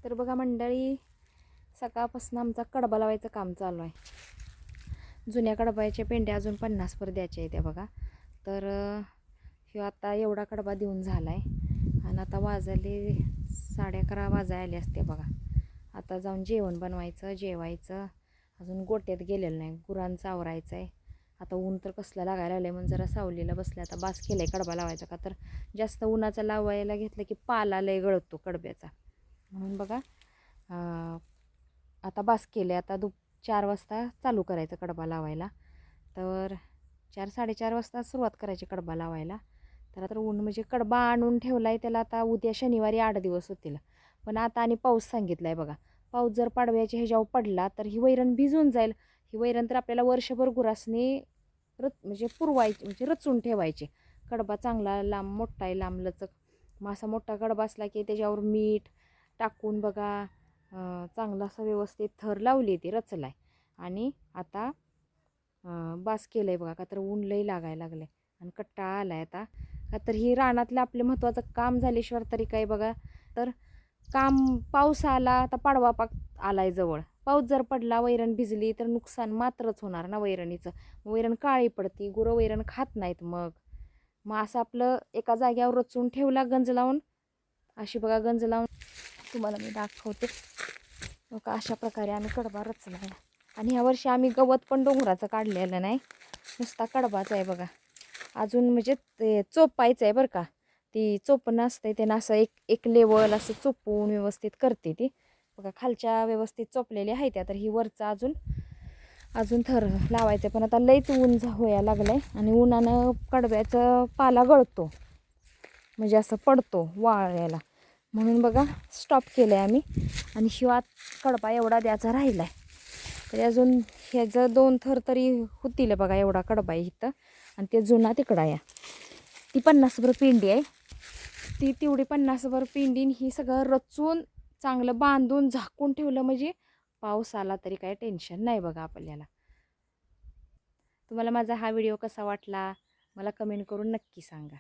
तर बघा मंडळी, सकाळपासून आमचा कडबा लावायचं काम चालू आहे. जुन्या कडबाच्या पेंड्या अजून 50 पर द्यायच्या आहेत त्या बघा. तर ह्यो आता एवढा कडबा देऊन झाला आहे आणि आता वाजले 11:30 वाजायला आले असते बघा. आता जाऊन जेवण बनवायचं, जेवायचं. अजून गोट्यात गेलेलं नाही, गुरांचं आवरायचं आहे. आता ऊन तर कसलं लागायला लागलं आहे म्हणून जरा सावलीला बसले. आता बास केलं आहे कडबा लावायचा, का तर जास्त उन्हाचा लावायला घेतलं की पाला लय गळतो कडब्याचा. म्हणून बघा आता बास केले. आता 4 वाजता चालू करायचं कडबा लावायला. तर 4-4:30 वाजता सुरुवात करायची कडबा लावायला. तर आता ऊन म्हणजे कडबा आणून ठेवला आहे त्याला. आता उद्या शनिवारी 8 दिवस होतील. पण आता आणि पाऊस सांगितला आहे बघा. पाऊस जर पाडव्याच्या ह्याच्यावर पडला तर ही वैरण भिजून जाईल. ही वैरण तर आपल्याला वर्षभर गुरासनी म्हणजे पुरवायची, म्हणजे रचून ठेवायची. कडबा चांगला लांब मोठा आहे, लांब लचक. मग असा मोठा कडबा असला की त्याच्यावर मीठ टाकून बघा चांगला असं व्यवस्थित थर लावली, ती रचलाय. आणि आता बास केलं आहे बघा, का तर ऊन लई लागायला लागलं आहे आणि कट्टाळा आला आहे आता. का तर ही रानातलं आपलं महत्त्वाचं काम झाल्याशिवाय तरी काय बघा. तर काम पाऊस आला, आता पाडवा पाक आलाय जवळ. पाऊस जर पडला, वैरण भिजली तर नुकसान मात्रच होणार ना वैरणीचं. वैरण काळी पडती, गुरं वैरण खात नाहीत. मग असं आपलं एका जाग्यावर रचून ठेवला गंज लावून. अशी बघा गंज लावून तुम्हाला मी दाखवते. बघा अशा प्रकारे आम्ही कडबा रचला आहे. आणि ह्या वर्षी आम्ही गवत पण डोंगराचं काढलेलं नाही, नुसता कडबाच आहे बघा. अजून म्हणजे ते चोपायचं आहे बरं का. ती चोपणं असते त्यांना असं एक लेवल असं चोपून व्यवस्थित करते ती बघा. खालच्या व्यवस्थित चोपलेली आहे त्या. तर ही वरचा अजून थर लावायचं. पण आता लईच ऊन व्हायला लागलं आहे आणि उन्हानं कडब्याचं पाला गळतो, म्हणजे असं पडतो वाळायला. म्हणून बघा स्टॉप केलं आहे आम्ही. आणि शिवाय कडबा एवढा द्यायचा राहिला आहे. तरी अजून ह्याचं 2 थर तरी होतील बघा. एवढा कडबा आहे इथं. आणि ते जुना तिकडा या ती 50 भर पिंडी आहे. ती तेवढी 50 भर पिंडीन ही सगळं रचून चांगलं बांधून झाकून ठेवलं, म्हणजे पाऊस आला तरी काही टेन्शन नाही बघा आपल्याला. तुम्हाला माझा हा व्हिडिओ कसा वाटला मला कमेंट करून नक्की सांगा.